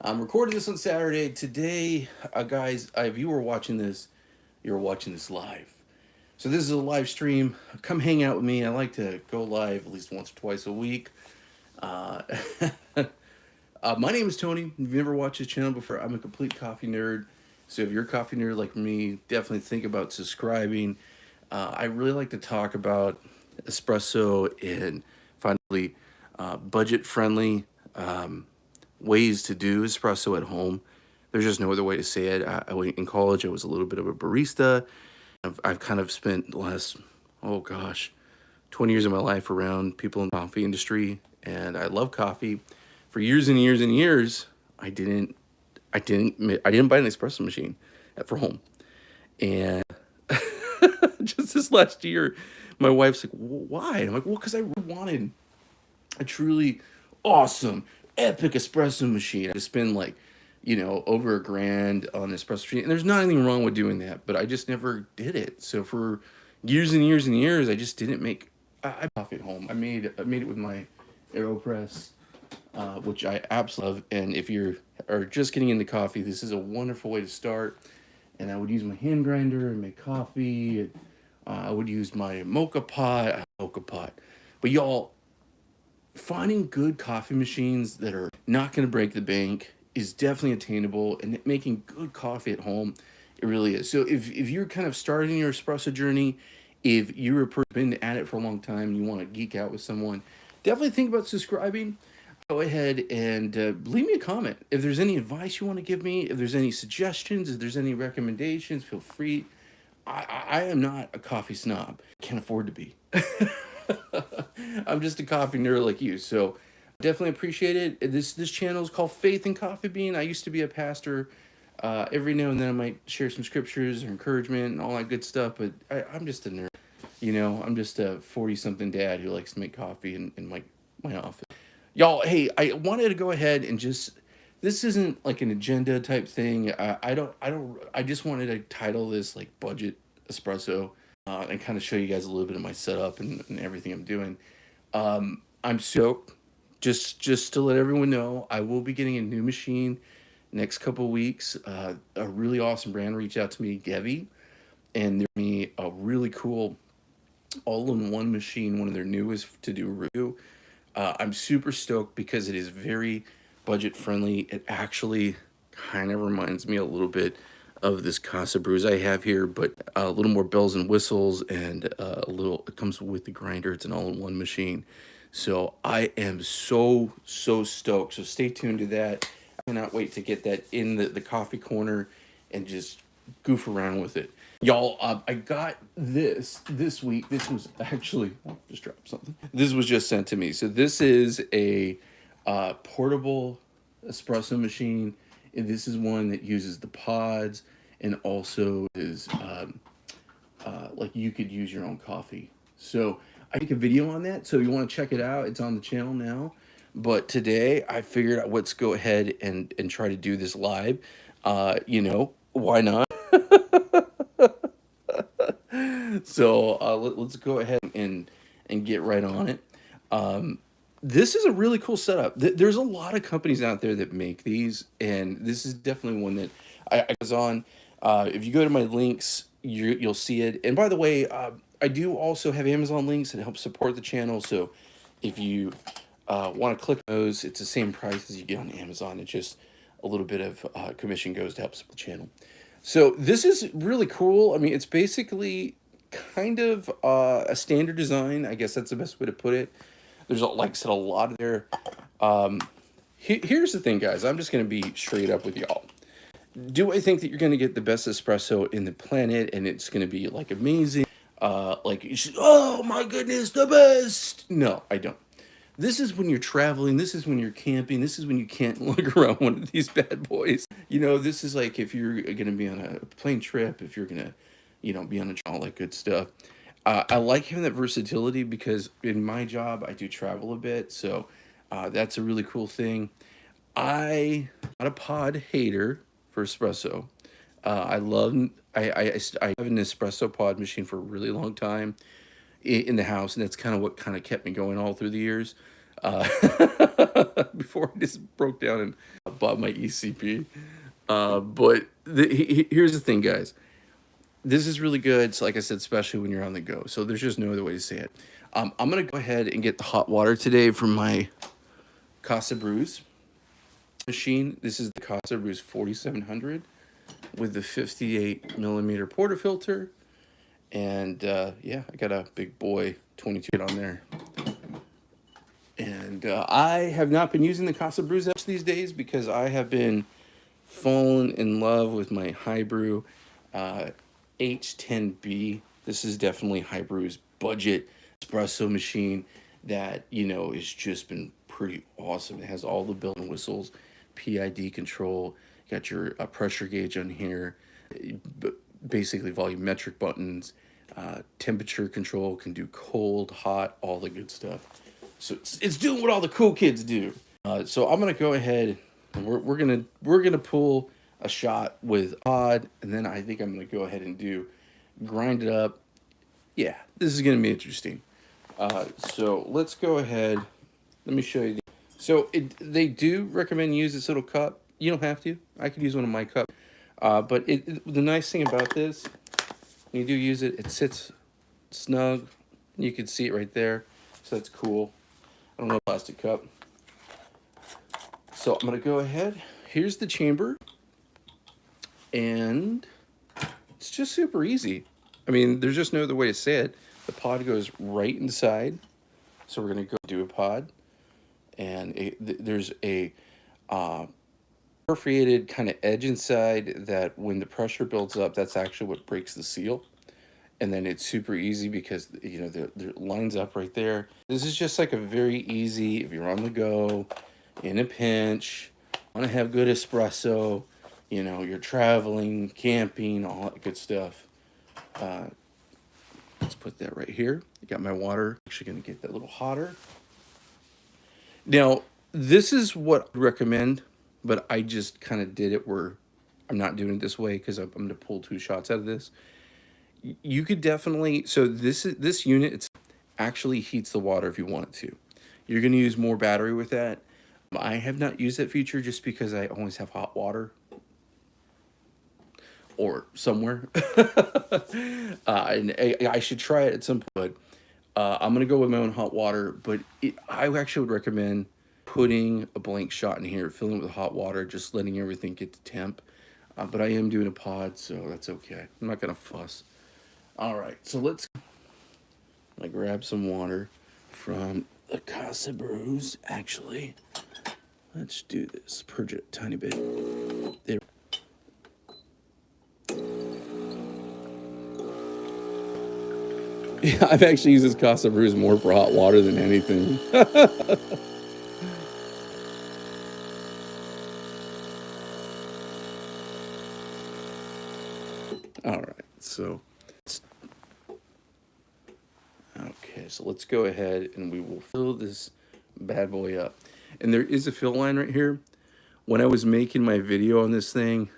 I'm recording this on Saturday. Today, guys, if you were watching this, you're watching this live. So this is a live stream. Come hang out with me. I like to go live at least once or twice a week. Uh, my name is Tony. If you've never watched this channel before, I'm a complete coffee nerd. So if you're a coffee nerd like me, definitely think about subscribing. I really like to talk about espresso and finally budget-friendly ways to do espresso at home. There's just no other way to say it. In college, I was a little bit of a barista. I've kind of spent the last, oh gosh, 20 years of my life around people in the coffee industry, and I love coffee. For years and years and years, I didn't buy an espresso machine for home. And just this last year, my wife's like, "Why?" And I'm like, "Well, because I wanted a truly awesome, epic espresso machine. I spend like, over a grand on an espresso machine. And there's not anything wrong with doing that, but I just never did it. So for years and years and years, I just didn't make I coffee at home. I made it with my AeroPress, which I absolutely love. And if you're are just getting into coffee, this is a wonderful way to start. And I would use my hand grinder and make coffee. And, I would use my mocha pot. But y'all, finding good coffee machines that are not going to break the bank is definitely attainable, and making good coffee at home, it really is. So if you're kind of starting your espresso journey, if you're a person been at it for a long time and you want to geek out with someone, definitely think about subscribing. Go ahead and leave me a comment. If there's any advice you want to give me, if there's any suggestions, if there's any recommendations, feel free. I am not a coffee snob. Can't afford to be. I'm just a coffee nerd like you. So definitely appreciate it. This channel is called Faith in Coffee Bean. I used to be a pastor. Every now and then I might share some scriptures or encouragement and all that good stuff. But I'm just a nerd. I'm just a 40-something dad who likes to make coffee in my office. Y'all, hey, I wanted to go ahead and just, this isn't like an agenda type thing. I just wanted to title this like budget espresso, and kind of show you guys a little bit of my setup and everything I'm doing. I'm stoked. Just to let everyone know, I will be getting a new machine next couple of weeks. A really awesome brand reached out to me, Gevi, and they're me a really cool all-in-one machine, one of their newest to do a review. I'm super stoked because it is very budget friendly. It actually kind of reminds me a little bit of this Casabrews I have here, but a little more bells and whistles, and it comes with the grinder. It's an all-in-one machine. So I am so stoked. So stay tuned to that. I cannot wait to get that in the coffee corner and just goof around with it. Y'all, I got this week. This was actually, just dropped something. This was just sent to me. So this is a portable espresso machine. And this is one that uses the pods, and also is like you could use your own coffee. So I make a video on that. So you want to check it out. It's on the channel now. But today I figured out let's go ahead and try to do this live. Why not? So let's go ahead and get right on it. This is a really cool setup. There's a lot of companies out there that make these, and this is definitely one that I was on. If you go to my links, you'll see it. And by the way, I do also have Amazon links that help support the channel. So if you want to click those, it's the same price as you get on Amazon. It's just a little bit of commission goes to help support the channel. So this is really cool. I mean, it's basically kind of a standard design. I guess that's the best way to put it. There's, like I said, a lot of there. Here's the thing, guys. I'm just going to be straight up with y'all. Do I think that you're going to get the best espresso in the planet and it's going to be like amazing? Oh my goodness, the best. No, I don't. This is when you're traveling. This is when you're camping. This is when you can't look around one of these bad boys. This is like if you're going to be on a plane trip, if you're going to, be on all that good stuff. I like having that versatility because in my job, I do travel a bit. So that's a really cool thing. I'm not a pod hater for espresso. I have an espresso pod machine for a really long time in the house, and that's kind of what kind of kept me going all through the years. Uh, before I just broke down and bought my ECP. But here's the thing, guys. This is really good. So like I said, especially when you're on the go. So there's just no other way to say it. I'm going to go ahead and get the hot water today from my Casabrews machine. This is the Casabrews 4700 with the 58 millimeter portafilter. And yeah, I got a big boy 22 on there. And I have not been using the Casabrews much these days because I have been fallen in love with my Hibrew H10B. This is definitely Hibrew's budget espresso machine that, you know, has just been pretty awesome. It has all the bells and whistles, PID control, got your pressure gauge on here, basically volumetric buttons, temperature control, can do cold, hot, all the good stuff. So it's doing what all the cool kids do. So I'm gonna go ahead and we're gonna pull a shot with pod, and then I think I'm gonna go ahead and grind it up. Yeah, this is gonna be interesting. So let's go ahead. Let me show you. So they do recommend use this little cup. You don't have to. I could use one of my cups. But the nice thing about this, when you do use it, it sits snug. You can see it right there. So that's cool. I don't know, plastic cup. So I'm gonna go ahead. Here's the chamber. And it's just super easy. I mean, there's just no other way to say it. The pod goes right inside. So we're gonna go do a pod. And there's a perforated kind of edge inside that when the pressure builds up, that's actually what breaks the seal. And then it's super easy because, you know, the lines up right there. This is just like a very easy, if you're on the go, in a pinch, want to have good espresso, you know, you're traveling, camping, all that good stuff. Let's put that right here. Got my water. Actually going to get that a little hotter. Now, this is what I recommend, but I just kind of did it where I'm not doing it this way because I'm going to pull 2 shots out of this. You could definitely, so this unit, it's actually heats the water if you want it to. You're going to use more battery with that. I have not used that feature just because I always have hot water or somewhere. And I should try it at some point. I'm going to go with my own hot water, but I actually would recommend putting a blank shot in here, filling it with hot water, just letting everything get to temp. But I am doing a pod, so that's okay. I'm not going to fuss. All right, so I grab some water from the Casabrews. Actually, let's do this. Purge it a tiny bit. There. Yeah, I've actually used this Casabrews more for hot water than anything. All right, so okay, so let's go ahead and we will fill this bad boy up. And there is a fill line right here. When I was making my video on this thing,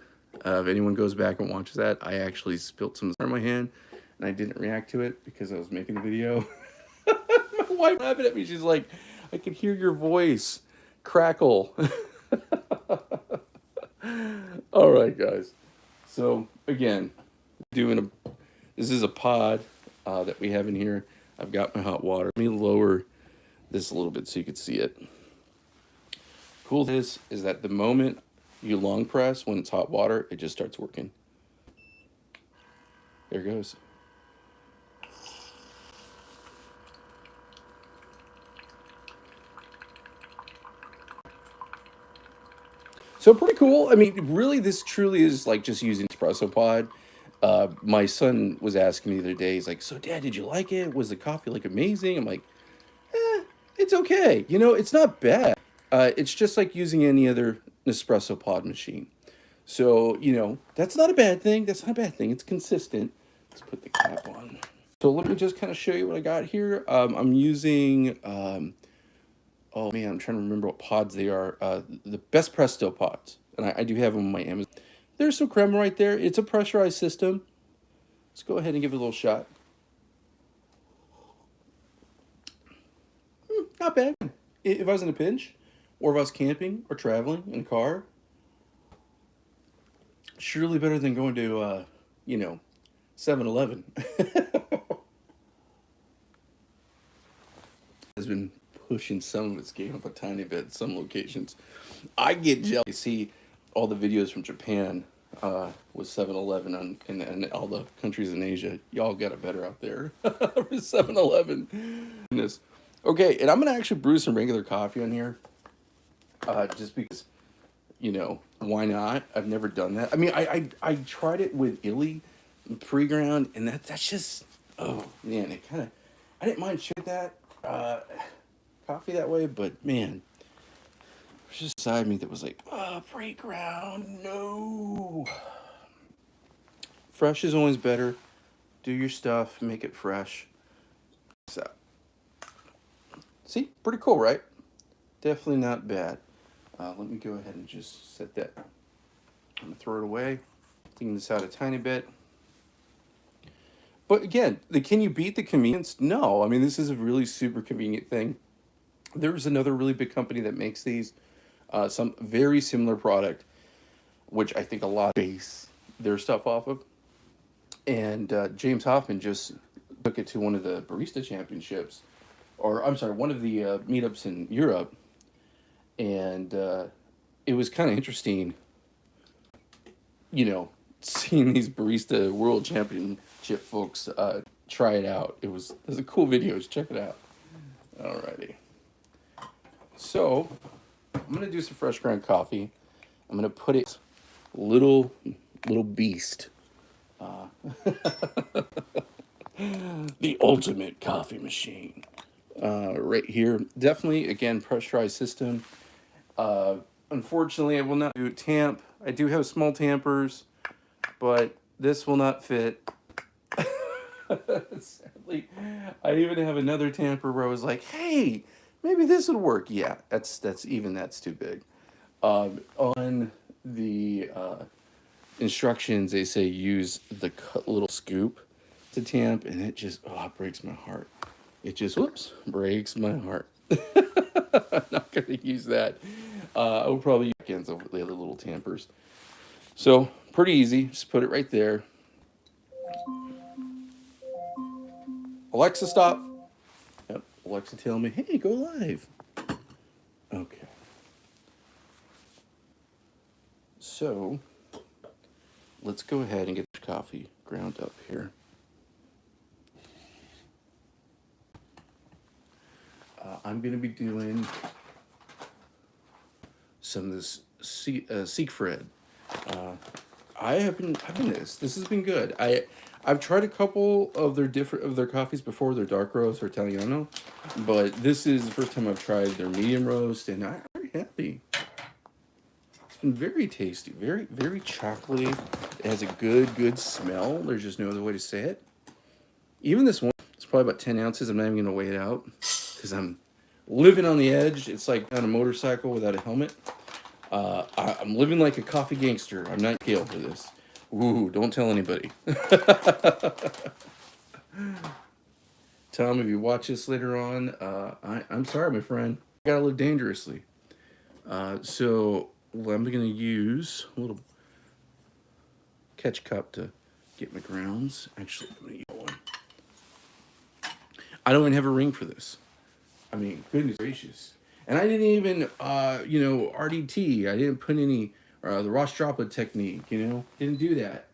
if anyone goes back and watches that, I actually spilled some on my hand, and I didn't react to it because I was making the video. My wife laughing at me. She's like, I can hear your voice crackle. All right, guys. So again, this is a pod that we have in here. I've got my hot water. Let me lower this a little bit so you can see it. Cool thing is that the moment you long press when it's hot water, it just starts working. There it goes. So pretty cool. I mean, really, this truly is like just using espresso pod. My son was asking me the other day, he's like, so Dad, did you like it? Was the coffee like amazing? I'm like, it's okay. You know, it's not bad. It's just like using any other Nespresso pod machine. So, you know, that's not a bad thing. That's not a bad thing. It's consistent. Let's put the cap on. So let me just kind of show you what I got here. I'm using, oh man, I'm trying to remember what pods they are. The Best Presto pods. And I do have them on my Amazon. There's some Crema right there. It's a pressurized system. Let's go ahead and give it a little shot. Not bad. If I was in a pinch, or if I was camping or traveling in a car, surely better than going to, 7-Eleven. Has been pushing some of its game up a tiny bit in some locations. I get jealous. I see all the videos from Japan with 7-Eleven and all the countries in Asia. Y'all got it better out there for 7-Eleven. Goodness. Okay, and I'm going to actually brew some regular coffee on here. Just because, why not? I've never done that. I mean, I tried it with Illy pre-ground, and that's just, oh, man, it kind of, I didn't mind shit that coffee that way, but, man, there's just a side of me that was like, pre-ground, no. Fresh is always better. Do your stuff, make it fresh. So, see, pretty cool, right? Definitely not bad. Let me go ahead and just set that. I'm going to throw it away. Clean this out a tiny bit. But again, can you beat the convenience? No. I mean, this is a really super convenient thing. There's another really big company that makes these. Some very similar product, which I think a lot base their stuff off of. And James Hoffman just took it to one of the Barista Championships. Or, I'm sorry, one of the meetups in Europe. And it was kind of interesting, seeing these Barista World Championship folks try it out. There's a cool video. Check it out. Alrighty. So, I'm going to do some fresh ground coffee. I'm going to put it little beast. The ultimate coffee machine. Right here. Definitely, again, pressurized system. Unfortunately, I will not do tamp. I do have small tampers, but this will not fit. Sadly, I even have another tamper where I was like, hey, maybe this would work. Yeah, that's too big. On the instructions, they say use the little scoop to tamp, and it just, it breaks my heart. It just, breaks my heart. I'm not going to use that. I will probably use against the other little tampers. So, pretty easy. Just put it right there. Alexa, stop. Yep. Alexa, tell me, hey, go live. Okay. So, let's go ahead and get the coffee ground up here. I'm going to be doing some of this Siegfried. I've been this. This has been good. I've tried a couple of their coffees before, their dark roast or Italiano, but this is the first time I've tried their medium roast, and I'm very happy. It's been very tasty, very, very chocolatey. It has a good smell. There's just no other way to say it. Even this one, it's probably about 10 ounces. I'm not even going to weigh it out because I'm living on the edge. It's like on a motorcycle without a helmet. I'm living like a coffee gangster. I'm not scale for this. Ooh, don't tell anybody. Tom, if you watch this later on, I'm sorry, my friend. I gotta live dangerously. So I'm going to use a little catch cup to get my grounds. Actually, I'm going to use one. I don't even have a ring for this. I mean, goodness gracious. And I didn't even, RDT. I didn't put any, the Ross droplet technique, Didn't do that.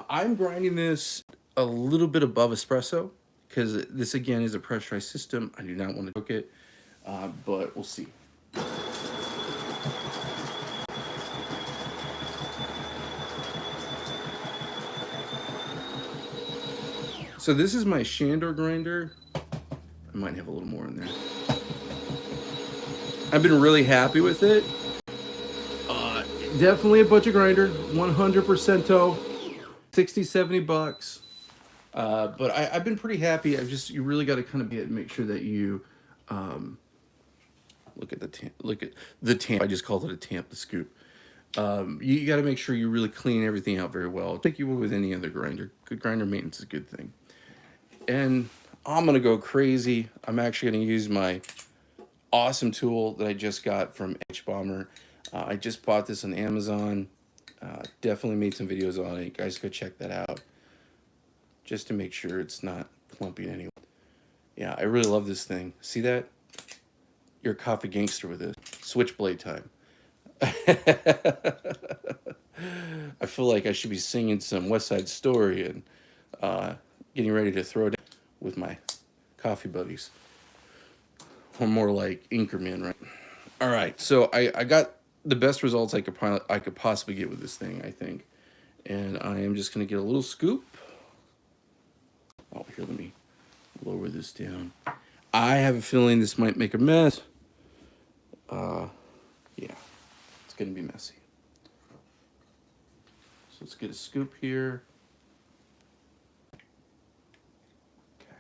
I'm grinding this a little bit above espresso because this, again, is a pressurized system. I do not want to cook it, but we'll see. So this is my Shandor grinder. I might have a little more in there. I've been really happy with it. Definitely a budget grinder, 100% toe, 60, 70 bucks. But I've been pretty happy. You really got to kind of make sure that you look at the tamp. I just called it a tamp, the scoop. You got to make sure you really clean everything out very well. Like you would with any other grinder. Good grinder maintenance is a good thing. And I'm gonna go crazy. I'm actually gonna use my awesome tool that I just got from MHW. I just bought this on Amazon. Definitely made some videos on it. Guys, go check that out. Just to make sure it's not clumping anyway. Yeah, I really love this thing. See that? You're a coffee gangster with this. Switchblade time. I feel like I should be singing some West Side Story and getting ready to throw down with my coffee buddies. Or more like Inkerman, right? All right, so I got the best results I could possibly get with this thing, I think. And I am just going to get a little scoop. Oh, here, let me lower this down. I have a feeling this might make a mess. Yeah, it's going to be messy. So let's get a scoop here. Okay.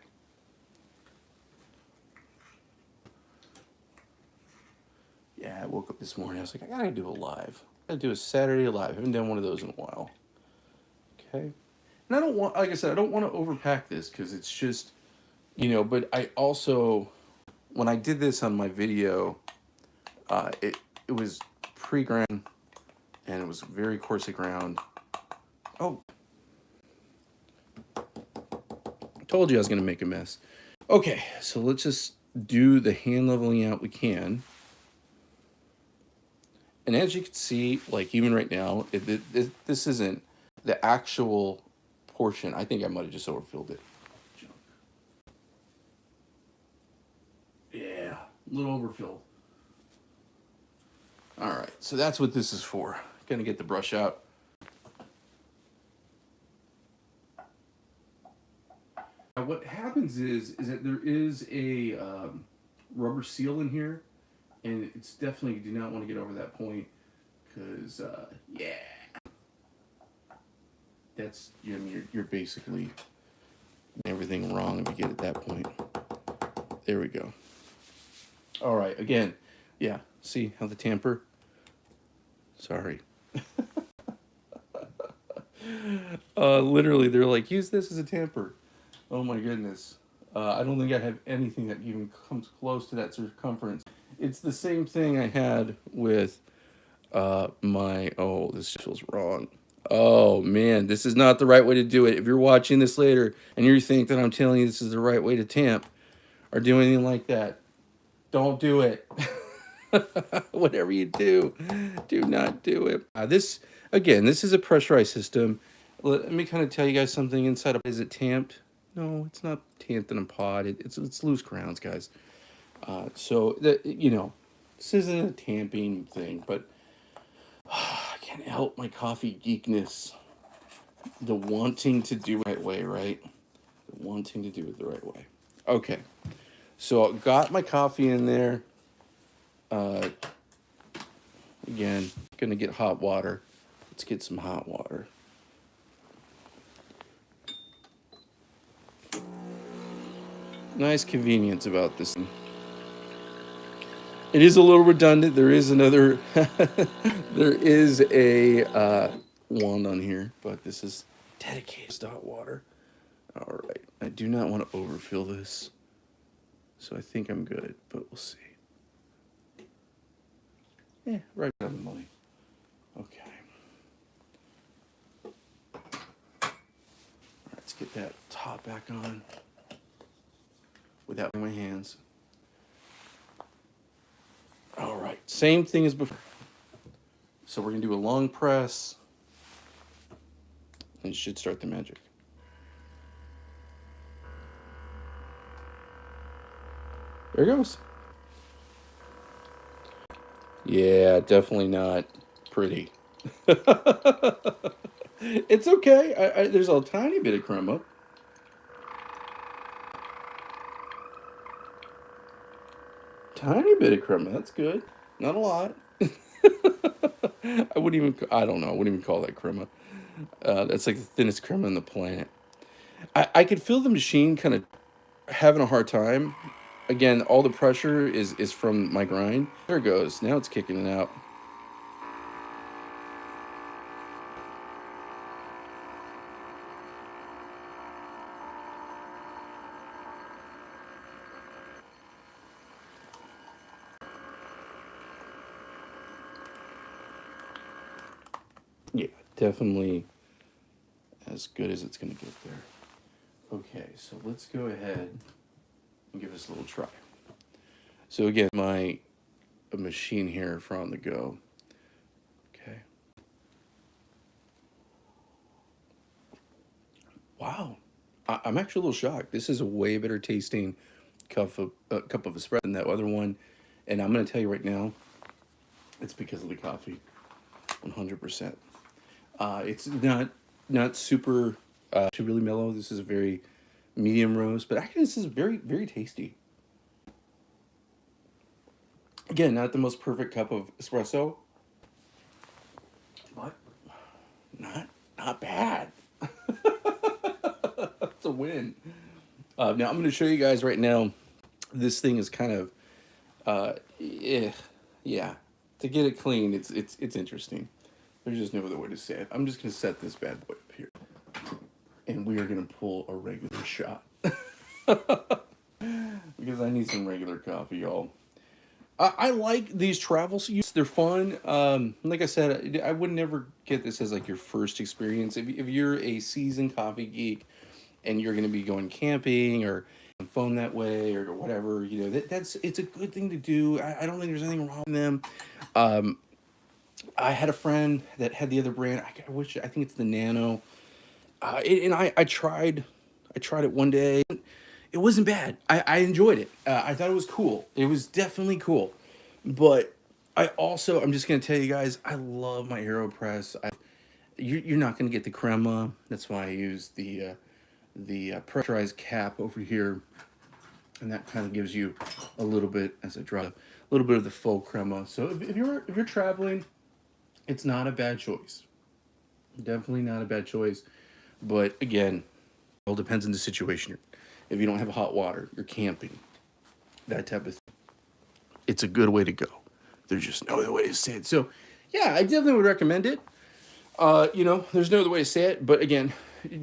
Yeah, I woke up this morning. I was like, I gotta do a live. I gotta do a Saturday live. I haven't done one of those in a while. Okay. And I don't want, like I said, I don't want to overpack this because it's just, you know, but I also, when I did this on my video, it was pre-ground and it was very coarsely ground. Oh. Told you I was going to make a mess. Okay, so let's just do the hand leveling out we can. And as you can see, like even right now, this isn't the actual portion. I think I might have just overfilled it. Yeah, a little overfill. All right, so that's what this is for. Gonna get the brush out. Now what happens is that there is a rubber seal in here, and it's definitely, do not want to get over that point, because yeah, that's, I mean, you're basically everything wrong if you get at that point. There we go. All right, again, yeah, see how the tamper? Sorry. Literally, they're like, use this as a tamper. Oh my goodness. I don't think I have anything that even comes close to that circumference. It's the same thing I had with my, oh, this feels wrong. Oh man, this is not the right way to do it. If you're watching this later and you think that I'm telling you this is the right way to tamp or do anything like that, don't do it. Whatever you do not do it. This, again, this is a pressurized system. Let me kind of tell you guys something inside of, is it tamped? No, it's not tamped in a pod. It's loose grounds, guys. So that, you know, this isn't a tamping thing, but I can't help my coffee geekness. The wanting to do it the right way, right? The wanting to do it the right way. Okay. So I got my coffee in there. Again, gonna get hot water. Let's get some hot water. Nice convenience about this. It is a little redundant. There is another, there is a wand on here, but this is dedicated to hot water. All right, I do not want to overfill this, so I think I'm good, but we'll see. Yeah, right on the money. Okay. All right, let's get that top back on without my hands. All right, same thing as before. So we're gonna do a long press, and it should start the magic. There it goes. Yeah, definitely not pretty. It's okay. There's a tiny bit of crema. Tiny bit of crema. That's good. Not a lot. I don't know. I wouldn't even call that crema. That's like the thinnest crema on the planet. I could feel the machine kind of having a hard time. Again, all the pressure is from my grind. There it goes. Now it's kicking it out. Yeah, definitely as good as it's going to get there. Okay, so let's go ahead and give this a little try. So again, my machine here for on the go. Okay. Wow. I'm actually a little shocked. This is a way better tasting cup of espresso than that other one. And I'm going to tell you right now, it's because of the coffee. 100%. It's not super really mellow. This is a very medium roast, but actually this is very, very tasty. Again, not the most perfect cup of espresso, but not bad. It's a win. Now I'm going to show you guys right now. This thing is kind of, yeah. To get it clean, it's interesting. There's just no other way to say it. I'm just going to set this bad boy up here, and we are going to pull a regular shot because I need some regular coffee, y'all. I like these travel suits. They're fun. Like I said, I would never get this as like your first experience. If you're a seasoned coffee geek and you're going to be going camping or on phone that way or whatever, you know, it's a good thing to do. I don't think there's anything wrong with them. I had a friend that had the other brand. I think it's the Nano. And I tried it one day. It wasn't bad. I enjoyed it. I thought it was cool. It was definitely cool. But I'm just going to tell you guys, I love my AeroPress. You're not going to get the Crema. That's why I use the pressurized cap over here. And that kind of gives you a little bit, as I draw, a little bit of the faux Crema. So if you're traveling, it's not a bad choice. Definitely not a bad choice. But again, it all depends on the situation. If you don't have hot water, you're camping, that type of thing, it's a good way to go. There's just no other way to say it. So, yeah, I definitely would recommend it. There's no other way to say it. But again,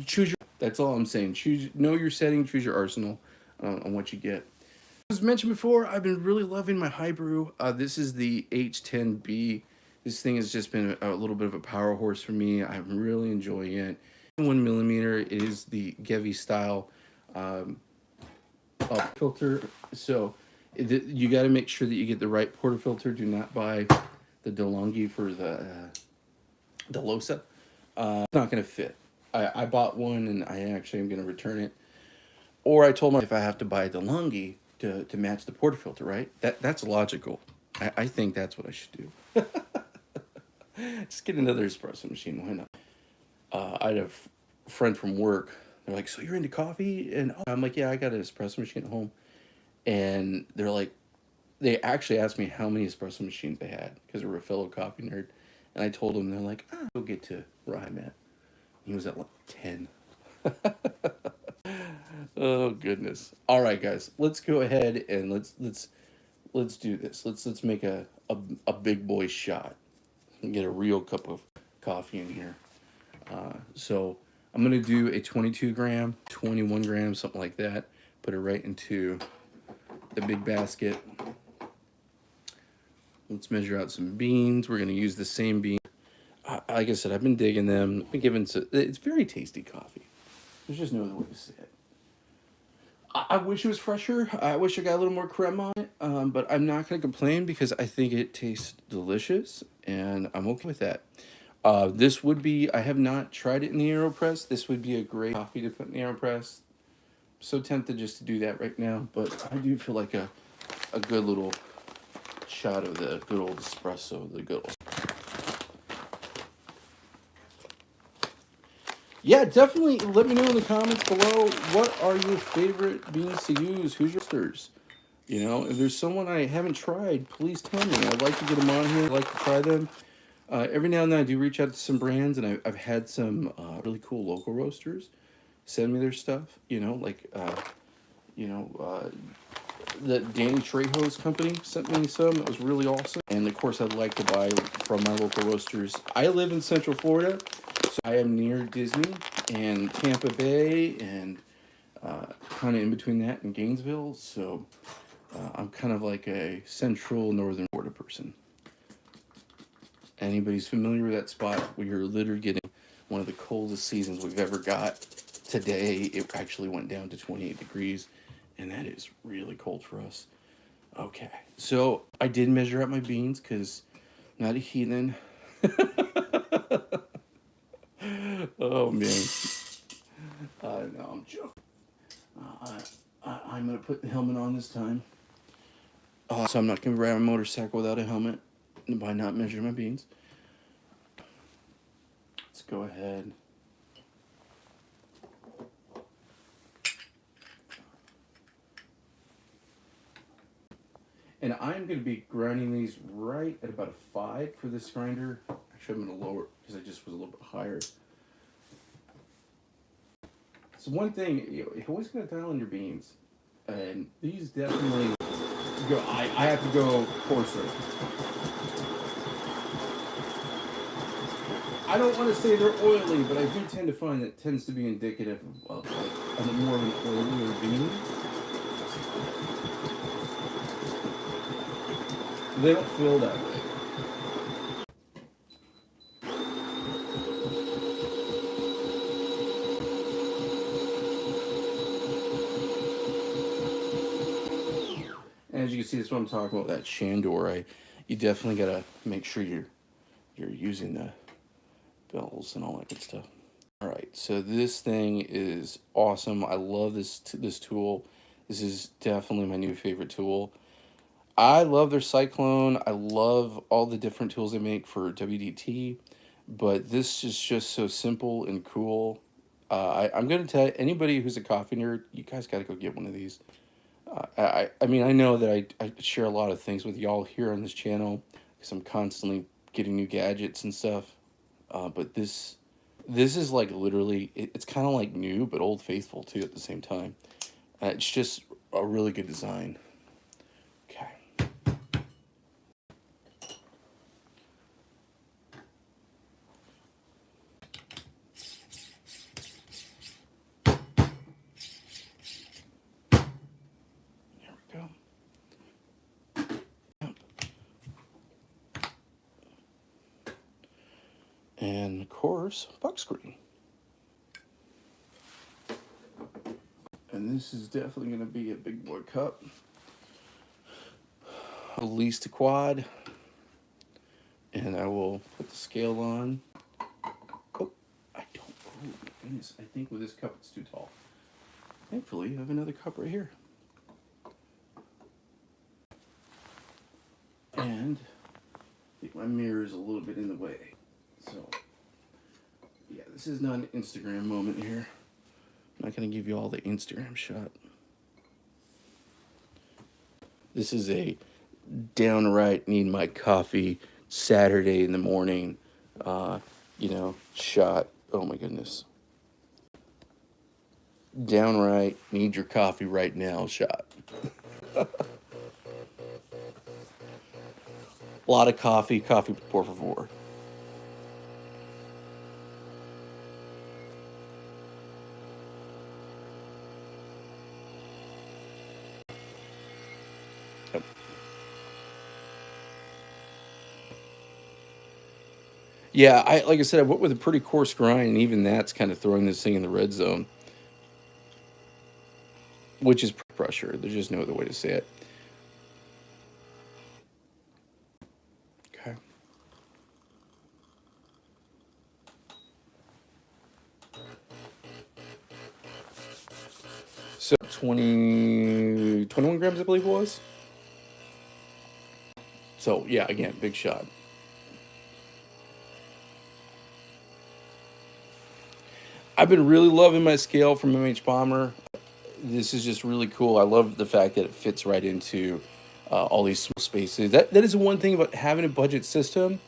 choose your. That's all I'm saying. Know your setting. Choose your arsenal on what you get. As mentioned before, I've been really loving my Hibrew. This is the H10B. This thing has just been a little bit of a power horse for me. I'm really enjoying it. 1 millimeter. It is the Gevi style filter. So you got to make sure that you get the right portafilter. Do not buy the Delonghi for the Delosa. It's not going to fit. I bought one and I actually am going to return it. Or I told myself if I have to buy a Delonghi to match the portafilter, right? That's logical. I think that's what I should do. Just get another espresso machine. Why not? I had a friend from work. They're like, so you're into coffee? And I'm like, yeah, I got an espresso machine at home. And they're like, they actually asked me how many espresso machines they had because they were a fellow coffee nerd. And I told them, they're like, we'll get to where I'm at. He was at like 10. Oh goodness. All right, guys, let's go ahead and let's do this. Let's make a big boy shot and get a real cup of coffee in here. So I'm gonna do a 22 gram, 21 grams, something like that. Put it right into the big basket. Let's measure out some beans. We're gonna use the same bean. Like I said, I've been digging them. I've been given it's very tasty coffee. There's just no other way to say it. I wish it was fresher. I wish I got a little more crema on it. But I'm not gonna complain because I think it tastes delicious, and I'm okay with that. This would be, I have not tried it in the AeroPress. This would be a great coffee to put in the AeroPress. So tempted just to do that right now, but I do feel like a good little shot of the good old espresso, the good old. Yeah, definitely let me know in the comments below, what are your favorite beans to use? Who's your roasters? You know, if there's someone I haven't tried, please tell me. I'd like to get them on here. I'd like to try them. Every now and then I do reach out to some brands, and I've had some really cool local roasters send me their stuff. The Danny Trejo's company sent me some. That was really awesome. And of course, I'd like to buy from my local roasters. I live in Central Florida, so I am near Disney and Tampa Bay, and kind of in between that and Gainesville. So I'm kind of like a central northern Florida person. Anybody's familiar with that spot, we are literally getting one of the coldest seasons we've ever got. Today, it actually went down to 28 degrees, and that is really cold for us. Okay, so I did measure out my beans because not a heathen. Oh man, no, I'm joking. I'm gonna put the helmet on this time. So I'm not gonna ride a motorcycle without a helmet by not measuring my beans. Let's go ahead. And I'm going to be grinding these right at about a 5 for this grinder. Actually, I'm going to lower it because I just was a little bit higher. So one thing, you're always going to dial in your beans. And these definitely go, I have to go coarser. I don't want to say they're oily, but I do tend to find that it tends to be indicative of like, more of an oilier bean. They don't feel that way. And as you can see, that's what I'm talking about, that Shandor. You definitely gotta make sure you're using the bells and all that good stuff. All right, so this thing is awesome. I love this tool. This is definitely my new favorite tool. I love their Cyclone. I love all the different tools they make for WDT, but this is just so simple and cool. I'm going to tell anybody who's a coffee nerd, you guys got to go get one of these. I mean, I know that I share a lot of things with y'all here on this channel because I'm constantly getting new gadgets and stuff. But this is like literally, it's kind of like new, but old faithful too at the same time. It's just a really good design. Okay. And of course, buck screen. And this is definitely going to be a big boy cup. At least a quad. And I will put the scale on. Oh, I don't. Oh, my goodness. I think with this cup it's too tall. Thankfully, I have another cup right here. And I think my mirror is a little bit in the way. So, yeah, this is not an Instagram moment here. I'm not going to give you all the Instagram shot. This is a downright need my coffee Saturday in the morning, shot. Oh my goodness. Downright need your coffee right now shot. A lot of coffee por favor. Yeah, like I said, I went with a pretty coarse grind, and even that's kind of throwing this thing in the red zone, which is pressure. There's just no other way to say it. Okay. So 21 grams, I believe it was. So yeah, again, big shot. I've been really loving my scale from MHW. This is just really cool. I love the fact that it fits right into all these small spaces. That is one thing about having a budget system.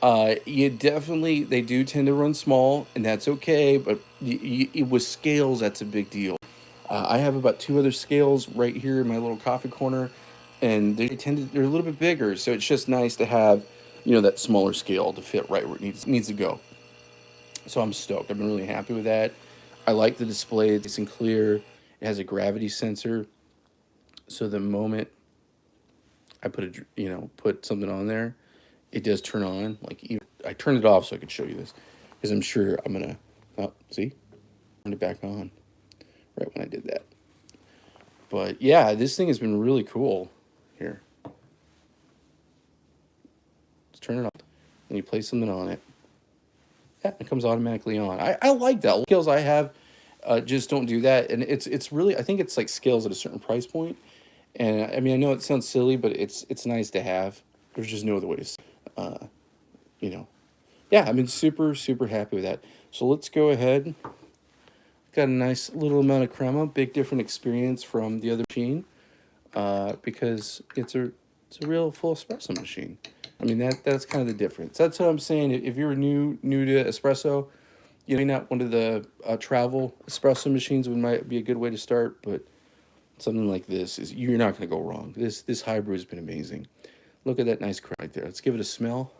They do tend to run small, and that's okay. But with scales, that's a big deal. I have about 2 other scales right here in my little coffee corner, and they're a little bit bigger. So it's just nice to have, that smaller scale to fit right where it needs to go. So I'm stoked. I've been really happy with that. I like the display. It's nice and clear. It has a gravity sensor. So the moment I put something on there, it does turn on. Like, even, I turned it off so I could show you this, because I'm sure I'm gonna. Oh, see, turned it back on right when I did that. But yeah, this thing has been really cool. Here, let's turn it off, and you place something on it. Yeah, it comes automatically on. I like that. Skills I have, just don't do that, and it's really, I think it's like skills at a certain price point. And I mean, I know it sounds silly, but it's nice to have. There's just no other way to, you know. Yeah, I've been super happy with that. So let's go ahead. Got a nice little amount of crema, big different experience from the other machine, because it's a real full espresso machine. I mean, that's kind of the difference. That's what I'm saying. If you're new to espresso, you know, not one of the travel espresso machines might be a good way to start, but something like this is, you're not going to go wrong. This Hibrew has been amazing. Look at that nice crema right there. Let's give it a smell.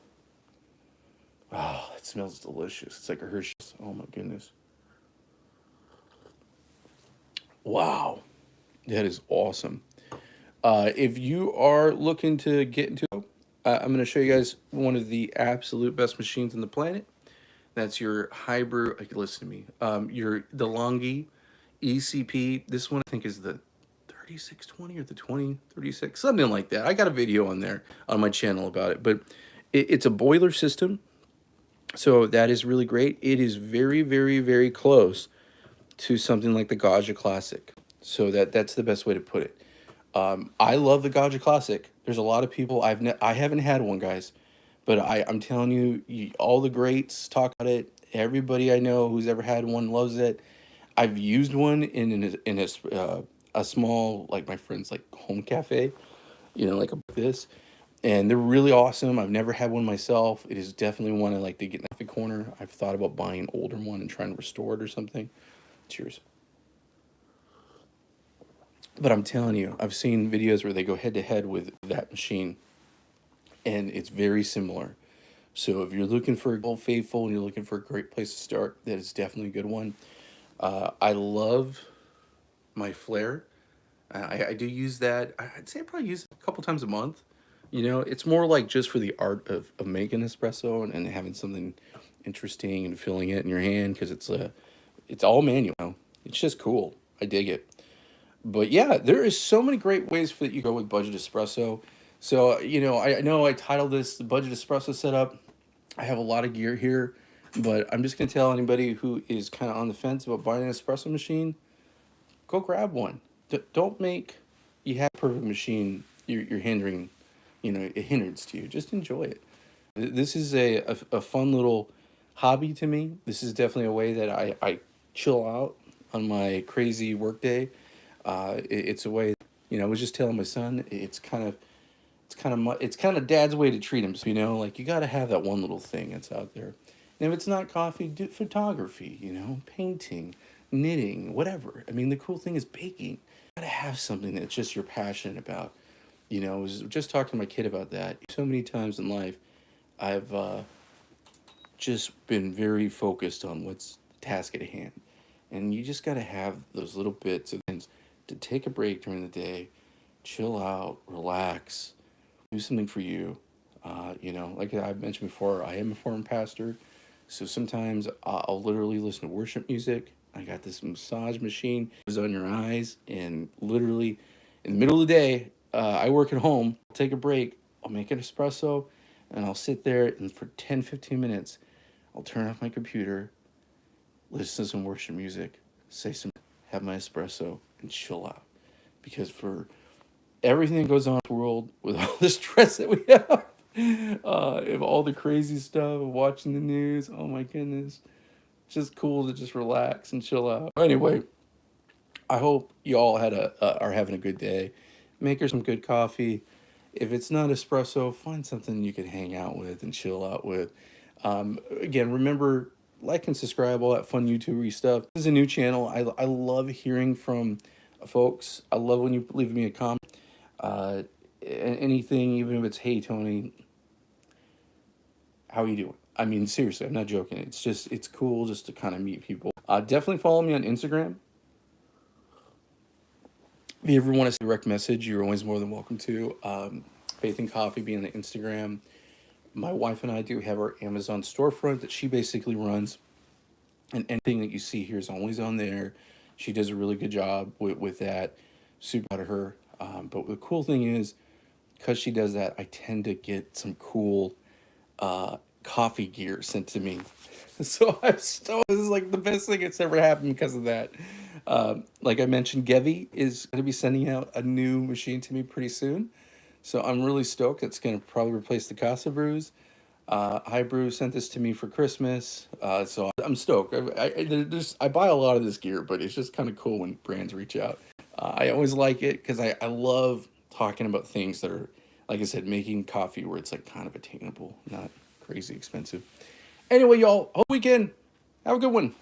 Oh, it smells delicious. It's like a Hershey's. Oh my goodness. Wow, that is awesome. If you are looking to get into it, I'm going to show you guys one of the absolute best machines on the planet. That's your Hibrew. Listen to me. Your Delonghi ECP. This one I think is the 3620 or the 2036, something like that. I got a video on there on my channel about it, but it's a boiler system, so that is really great. It is very close to something like the Gaja Classic, so that's the best way to put it. I love the Gaja Classic. There's a lot of people I haven't had one, guys, but I'm telling you, all the greats talk about it. Everybody I know who's ever had one loves it. I've used one in a small, like my friend's like home cafe, you know, like this, and they're really awesome. I've never had one myself. It is definitely one I like to get in the corner. I've thought about buying an older one and trying to restore it or something. Cheers. But I'm telling you, I've seen videos where they go head to head with that machine, and it's very similar. So if you're looking for a Old Faithful and you're looking for a great place to start, that is definitely a good one. I love my Flair. I do use that. I'd say I probably use it a couple times a month. You know, it's more like just for the art of making espresso and having something interesting and feeling it in your hand, because it's all manual. It's just cool. I dig it. But yeah, there is so many great ways for that you go with budget espresso. So, you know I titled this the budget espresso setup. I have a lot of gear here, but I'm just gonna tell anybody who is kind of on the fence about buying an espresso machine, go grab one. Don't make you have a perfect machine. You're hindering, you know, a hindrance to you. Just enjoy it. This is a fun little hobby to me. This is definitely a way that I chill out on my crazy workday. It's a way, you know, I was just telling my son, it's kind of dad's way to treat him. So, you know, like, you got to have that one little thing that's out there. And if it's not coffee, do photography, you know, painting, knitting, whatever. I mean, the cool thing is baking. You got to have something that's just you're passionate about. You know, I was just talking to my kid about that. So many times in life, I've just been very focused on what's the task at hand. And you just got to have those little bits of things to take a break during the day, chill out, relax, do something for you. You know, like I've mentioned before, I am a former pastor, so sometimes I'll literally listen to worship music. I got this massage machine, it was on your eyes, and literally in the middle of the day, I work at home, take a break, I'll make an espresso, and I'll sit there, and for 10-15 minutes, I'll turn off my computer, listen to some worship music, have my espresso, and chill out. Because for everything that goes on in the world, with all the stress that we have, of all the crazy stuff, watching the news, oh my goodness, it's just cool to just relax and chill out. Anyway, I hope you all are having a good day. Make her some good coffee. If it's not espresso, find something you can hang out with and chill out with. Again, remember, like and subscribe, all that fun YouTubery stuff. This is a new channel. I love hearing from folks. I love when you leave me a comment. Anything, even if it's, hey Tony, how are you doing? I mean, seriously, I'm not joking. It's cool just to kind of meet people. Definitely follow me on Instagram. If you ever want to direct message, you're always more than welcome to. Faith and Coffee being on Instagram. My wife and I do have our Amazon storefront that she basically runs, and anything that you see here is always on there. She does a really good job with that. Super proud of her. But the cool thing is, because she does that, I tend to get some cool coffee gear sent to me. So I'm stoked. This is like the best thing that's ever happened because of that. Like I mentioned, Gevi is going to be sending out a new machine to me pretty soon. So I'm really stoked. It's going to probably replace the Casabrews. Hibrew sent this to me for Christmas. So I'm stoked. I buy a lot of this gear, but it's just kind of cool when brands reach out. I always like it because I love talking about things that are, like I said, making coffee where it's like kind of attainable, not crazy expensive. Anyway, y'all, whole weekend. Have a good one.